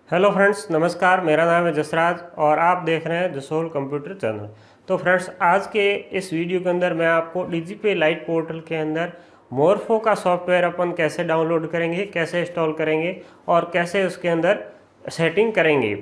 Hello friends, नमस्कार। मेरा नाम है जसराज और आप देख रहे हैं जसोल कंप्यूटर चैनल। तो फ्रेंड्स, आज के इस वीडियो के अंदर मैं आपको डीजीपी लाइट पोर्टल के अंदर मोरफो का सॉफ्टवेयर अपन कैसे डाउनलोड करेंगे, कैसे इंस्टॉल करेंगे और कैसे उसके अंदर सेटिंग करेंगे।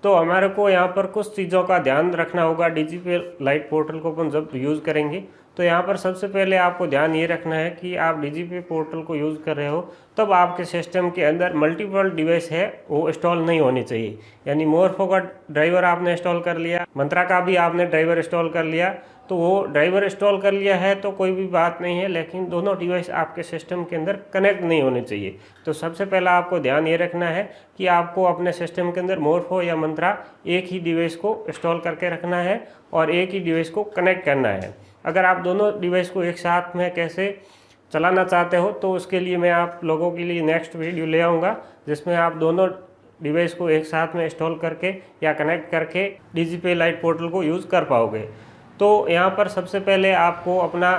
तो हमारे को यहाँ पर कुछ चीज़ों का ध्यान रखना होगा। डीजीपी लाइट पोर्टल को अपन जब यूज़ करेंगे तो यहाँ पर सबसे पहले आपको ध्यान ये रखना है कि आप डीजीपी पोर्टल को यूज़ कर रहे हो तब आपके सिस्टम के अंदर मल्टीपल डिवाइस है वो इंस्टॉल नहीं होनी चाहिए। यानी मोरफो का ड्राइवर आपने इंस्टॉल कर लिया, मंत्रा का भी आपने ड्राइवर इंस्टॉल कर लिया, तो वो ड्राइवर इंस्टॉल कर लिया है तो कोई भी बात नहीं है, लेकिन दोनों डिवाइस आपके सिस्टम के अंदर कनेक्ट नहीं होने चाहिए। तो सबसे पहला आपको ध्यान ये रखना है कि आपको अपने सिस्टम के अंदर मोरफो या मंत्रा एक ही डिवाइस को इंस्टॉल करके रखना है और एक ही डिवाइस को कनेक्ट करना है। अगर आप दोनों डिवाइस को एक साथ में कैसे चलाना चाहते हो तो उसके लिए मैं आप लोगों के लिए नेक्स्ट वीडियो ले आऊँगा जिसमें आप दोनों डिवाइस को एक साथ में इंस्टॉल करके या कनेक्ट करके डीजीपी लाइट पोर्टल को यूज़ कर पाओगे। तो यहाँ पर सबसे पहले आपको अपना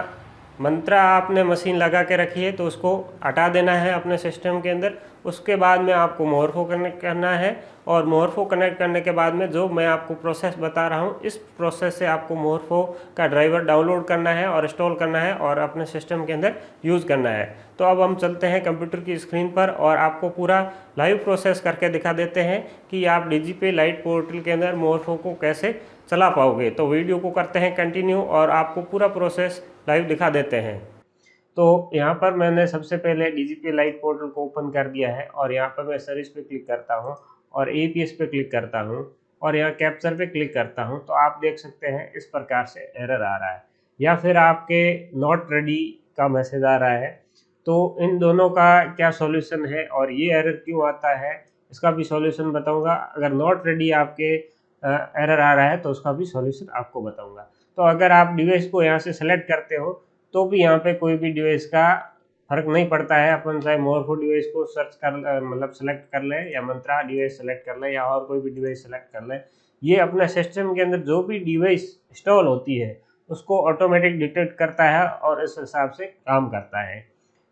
मंत्रा आपने मशीन लगा के रखी है तो उसको हटा देना है अपने सिस्टम के अंदर। उसके बाद में आपको मोरफो कनेक्ट करना है और मोरफो कनेक्ट करने के बाद में जो मैं आपको प्रोसेस बता रहा हूँ इस प्रोसेस से आपको मोरफो का ड्राइवर डाउनलोड करना है और इंस्टॉल करना है और अपने सिस्टम के अंदर यूज़ करना है। तो अब हम चलते हैं कंप्यूटर की स्क्रीन पर और आपको पूरा लाइव प्रोसेस करके दिखा देते हैं कि आप डीजीपी लाइट पोर्टल के अंदर मोरफो को कैसे चला पाओगे। तो वीडियो को करते हैं कंटिन्यू और आपको पूरा प्रोसेस लाइव दिखा देते हैं। तो यहाँ पर मैंने सबसे पहले डीजीपी लाइट पोर्टल को ओपन कर दिया है और यहाँ पर मैं सर्विस पे क्लिक करता हूँ और एपीएस पे क्लिक करता हूँ और यहाँ कैप्चर पे क्लिक करता हूँ तो आप देख सकते हैं इस प्रकार से एरर आ रहा है या फिर आपके नॉट रेडी का मैसेज आ रहा है। तो इन दोनों का क्या सॉल्यूशन है और ये एरर क्यों आता है इसका भी सॉल्यूशन बताऊंगा। अगर नॉट रेडी आपके एरर आ रहा है तो उसका भी सॉल्यूशन आपको बताऊंगा। तो अगर आप डिवाइस को यहाँ से सेलेक्ट करते हो तो भी यहाँ पे कोई भी डिवाइस का फर्क नहीं पड़ता है। अपन चाहे मोरफो डिवाइस को सर्च कर मतलब सेलेक्ट कर ले या मंत्रा डिवाइस सेलेक्ट कर ले या और कोई भी डिवाइस सेलेक्ट कर ले, ये अपने सिस्टम के अंदर जो भी डिवाइस इंस्टॉल होती है उसको ऑटोमेटिक डिटेक्ट करता है और इस हिसाब से काम करता है।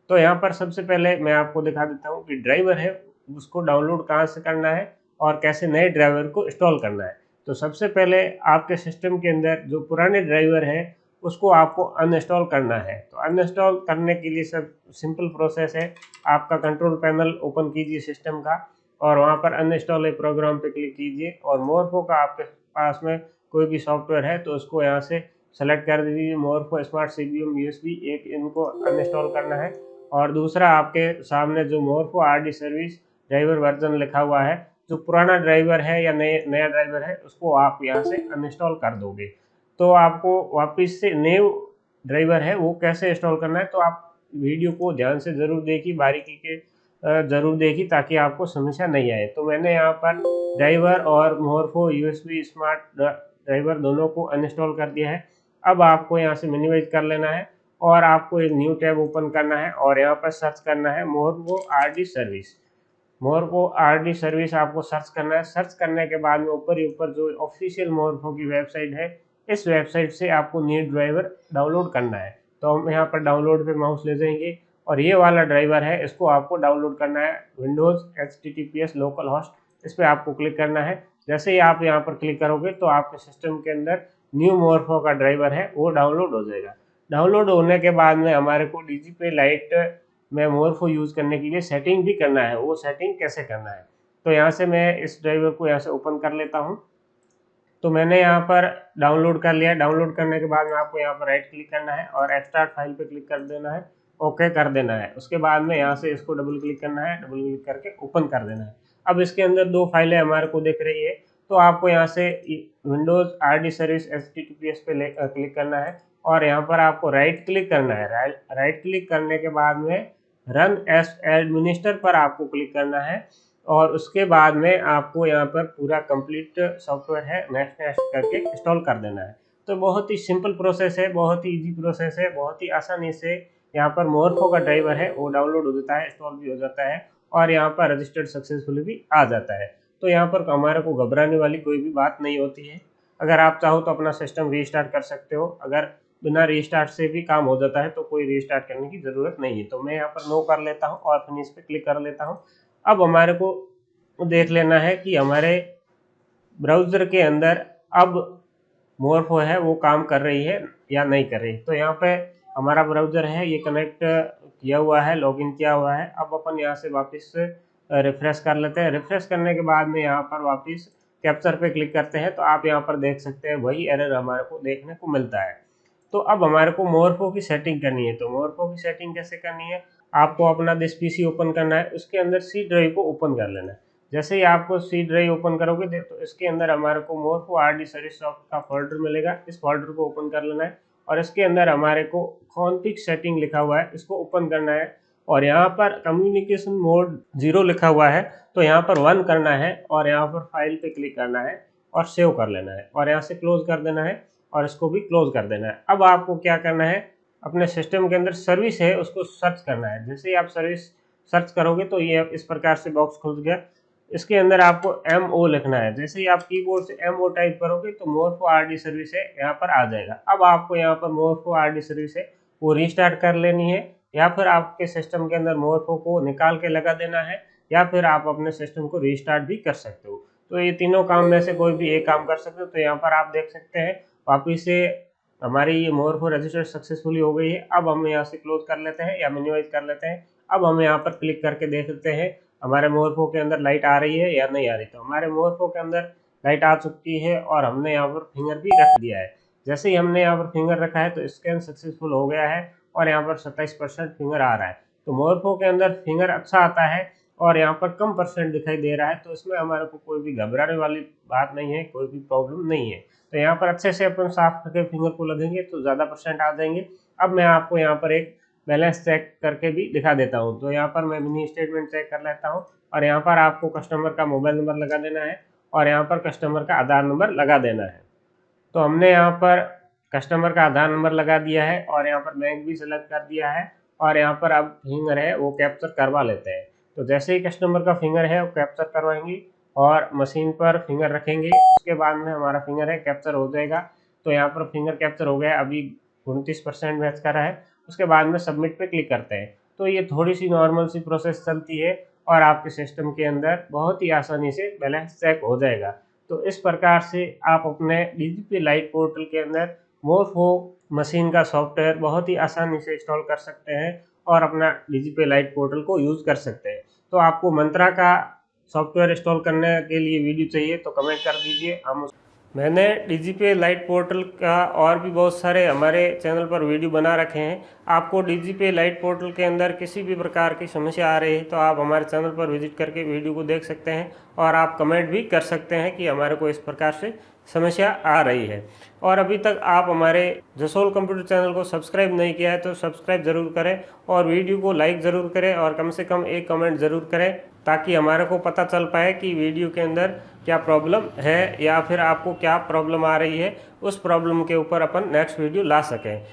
तो यहाँ पर सबसे पहले मैं आपको दिखा देता हूँ कि ड्राइवर है उसको डाउनलोड कहाँ से करना है और कैसे नए ड्राइवर को इंस्टॉल करना है। तो सबसे पहले आपके सिस्टम के अंदर जो पुराने ड्राइवर है उसको आपको अनइंस्टॉल करना है। तो अनइंस्टॉल करने के लिए सब सिंपल प्रोसेस है। आपका कंट्रोल पैनल ओपन कीजिए सिस्टम का और वहाँ पर अनइंस्टॉल ए प्रोग्राम पे क्लिक कीजिए और मोरफो का आपके पास में कोई भी सॉफ्टवेयर है तो उसको यहाँ से सेलेक्ट कर दीजिए। मोरफो स्मार्ट सीपीयू यूएसबी एक इनको अनइंस्टॉल करना है और दूसरा आपके सामने जो Morpho RD service driver version लिखा हुआ है, जो पुराना ड्राइवर है या नया ड्राइवर है उसको आप यहाँ से अनइंस्टॉल कर दोगे। तो आपको वापस से न्यू ड्राइवर है वो कैसे इंस्टॉल करना है तो आप वीडियो को ध्यान से ज़रूर देखिए, बारीकी के ज़रूर देखिए ताकि आपको समस्या नहीं आए। तो मैंने यहाँ पर ड्राइवर और मोरफो यूएसबी स्मार्ट ड्राइवर दोनों को अनइंस्टॉल कर दिया है। अब आपको यहाँ से मिनिमाइज कर लेना है और आपको एक न्यू टैब ओपन करना है और यहाँ पर सर्च करना है Morpho RD service. Morpho RD service आपको सर्च करना है। सर्च करने के बाद में ऊपर ही ऊपर जो ऑफिशियल मोरफो की वेबसाइट है इस वेबसाइट से आपको न्यू ड्राइवर डाउनलोड करना है। तो हम यहाँ पर डाउनलोड पे माउस ले जाएंगे और ये वाला ड्राइवर है इसको आपको डाउनलोड करना है। विंडोज़ HTTPS लोकल होस्ट इस पर आपको क्लिक करना है। जैसे ही आप यहाँ पर क्लिक करोगे तो आपके सिस्टम के अंदर न्यू मोरफो का ड्राइवर है वो डाउनलोड हो जाएगा। डाउनलोड होने के बाद में हमारे को डीजीपी लाइट में मोरफो यूज़ करने के लिए सेटिंग भी करना है। वो सेटिंग कैसे करना है तो यहाँ से मैं इस ड्राइवर को यहाँ से ओपन कर लेता हूँ। तो मैंने यहाँ पर डाउनलोड कर लिया। डाउनलोड करने के बाद में आपको यहाँ पर राइट क्लिक करना है और एक्सट्रैक्ट फाइल पे क्लिक कर देना है, ओके कर देना है। उसके बाद में यहाँ से इसको डबल क्लिक करना है, डबल क्लिक करके ओपन कर देना है। अब इसके अंदर दो फाइलें हमारे को दिख रही है तो आपको यहाँ से विंडोज़ आरडी सर्विस HTTPS पे क्लिक करना है और यहाँ पर आपको राइट क्लिक करना है। राइट क्लिक करने के बाद में रन एज एडमिनिस्टर पर आपको क्लिक करना है और उसके बाद में आपको यहाँ पर पूरा कंप्लीट सॉफ्टवेयर है नेक्स्ट नेक्स्ट करके इंस्टॉल कर देना है। तो बहुत ही सिंपल प्रोसेस है, बहुत ही इजी प्रोसेस है, बहुत ही आसानी से यहाँ पर मोरफो का ड्राइवर है वो डाउनलोड हो जाता है, इंस्टॉल भी हो जाता है और यहाँ पर रजिस्टर्ड सक्सेसफुली भी आ जाता है। तो यहाँ पर हमारे को घबराने वाली कोई भी बात नहीं होती है। अगर आप चाहो तो अपना सिस्टम रीस्टार्ट कर सकते हो। अगर बिना रीस्टार्ट से भी काम हो जाता है तो कोई रीस्टार्ट करने की ज़रूरत नहीं है। तो मैं यहाँ पर नो कर लेता हूँ और फिनिश पे क्लिक कर लेता हूँ। अब हमारे को वो देख लेना है कि हमारे ब्राउज़र के अंदर अब मोरफो है वो काम कर रही है या नहीं कर रही। तो यहाँ पे हमारा ब्राउज़र है ये कनेक्ट किया हुआ है, लॉगिन किया हुआ है। अब अपन यहाँ से वापस रिफ्रेश कर लेते हैं। रिफ्रेश करने के बाद में यहाँ पर वापस कैप्चर पे क्लिक करते हैं तो आप यहाँ पर देख सकते हैं वही एरर हमारे को देखने को मिलता है। तो अब हमारे को मोरफो की सेटिंग करनी है। तो मोरफो की सेटिंग कैसे करनी है, आपको अपना दिस पीसी ओपन करना है, उसके अंदर सी ड्राइव को ओपन कर लेना है। जैसे ही आपको सी ड्राइव ओपन करोगे तो इसके अंदर हमारे को मोरफो आरडी सर्विस सॉफ्ट का फोल्डर मिलेगा। इस फोल्डर को ओपन कर लेना है और इसके अंदर हमारे को कॉन्फिग सेटिंग लिखा हुआ है, इसको ओपन करना है और यहाँ पर कम्युनिकेशन मोड 0 लिखा हुआ है तो यहाँ पर 1 करना है और यहाँ पर फाइल पे क्लिक करना है और सेव कर लेना है और यहाँ से क्लोज कर देना है और इसको भी क्लोज कर देना है। अब आपको क्या करना है, अपने सिस्टम के अंदर सर्विस है उसको सर्च करना है। जैसे ही आप सर्विस सर्च करोगे तो ये इस प्रकार से बॉक्स खुल गया। इसके अंदर आपको MO लिखना है। जैसे ही आप कीबोर्ड से MO टाइप करोगे तो मोरफो आरडी सर्विस है यहाँ पर आ जाएगा। अब आपको यहाँ पर मोरफो आरडी सर्विस है वो रिस्टार्ट कर लेनी है या फिर आपके सिस्टम के अंदर मोरफो को निकाल के लगा देना है या फिर आप अपने सिस्टम को रिस्टार्ट भी कर सकते हो। तो ये तीनों काम में से कोई भी एक काम कर सकते हो। तो यहाँ पर आप देख सकते हैं वापिस से हमारी ये मोरफो रजिस्टर सक्सेसफुली हो गई है। अब हम यहाँ से क्लोज कर लेते हैं या मिनिमाइज कर लेते हैं। अब हम यहाँ पर क्लिक करके देख लेते हैं हमारे मोरफो के अंदर लाइट आ रही है या नहीं आ रही। तो हमारे मोरफो के अंदर लाइट आ चुकी है और हमने यहाँ पर फिंगर भी रख दिया है। जैसे ही हमने यहाँ पर फिंगर रखा है तो स्कैन सक्सेसफुल हो गया है और यहाँ पर 27% फिंगर आ रहा है। तो मोरफो के अंदर फिंगर अच्छा आता है और यहाँ पर कम % दिखाई दे रहा है। तो इसमें हमारे को कोई भी घबराने वाली बात नहीं है, कोई भी प्रॉब्लम नहीं है। तो यहाँ पर अच्छे से अपन साफ करके फिंगर को लगेंगे तो ज़्यादा % आ जाएंगे। अब मैं आपको यहाँ पर एक बैलेंस चेक करके भी दिखा देता हूँ। तो यहाँ पर मैं मिनी स्टेटमेंट चेक कर लेता हूँ और यहाँ पर आपको कस्टमर का मोबाइल नंबर लगा देना है और यहाँ पर कस्टमर का आधार नंबर लगा देना है। तो हमने यहाँ पर कस्टमर का आधार नंबर लगा दिया है और यहाँ पर बैंक भी सेलेक्ट कर दिया है और यहाँ पर अब फिंगर है वो कैप्चर करवा लेते हैं। तो जैसे ही कस्टमर का फिंगर है वो कैप्चर करवाएंगे और मशीन पर फिंगर रखेंगे, उसके बाद में हमारा फिंगर है कैप्चर हो जाएगा। तो यहाँ पर फिंगर कैप्चर हो गया, अभी 29% मैच कर रहा है। उसके बाद में सबमिट पे क्लिक करते हैं। तो ये थोड़ी सी नॉर्मल सी प्रोसेस चलती है और आपके सिस्टम के अंदर बहुत ही आसानी से बैलेंस चेक हो जाएगा। तो इस प्रकार से आप अपने डीजीपी लाइट पोर्टल के अंदर मोरफो मशीन का सॉफ्टवेयर बहुत ही आसानी से इंस्टॉल कर सकते हैं और अपना डीजीपी लाइट पोर्टल को यूज़ कर सकते हैं। तो आपको मंत्रा का सॉफ्टवेयर इंस्टॉल करने के लिए वीडियो चाहिए तो कमेंट कर दीजिए, हम मैंने डीजीपी लाइट पोर्टल का और भी बहुत सारे हमारे चैनल पर वीडियो बना रखे हैं। आपको डीजीपी लाइट पोर्टल के अंदर किसी भी प्रकार की समस्या आ रही है तो आप हमारे चैनल पर विजिट करके वीडियो को देख सकते हैं और आप कमेंट भी कर सकते हैं कि हमारे को इस प्रकार से समस्या आ रही है। और अभी तक आप हमारे जसोल कंप्यूटर चैनल को सब्सक्राइब नहीं किया है तो सब्सक्राइब ज़रूर करें और वीडियो को लाइक ज़रूर करें और कम से कम एक कमेंट ज़रूर करें ताकि हमारे को पता चल पाए कि वीडियो के अंदर क्या प्रॉब्लम है या फिर आपको क्या प्रॉब्लम आ रही है, उस प्रॉब्लम के ऊपर अपन नेक्स्ट वीडियो ला सकें।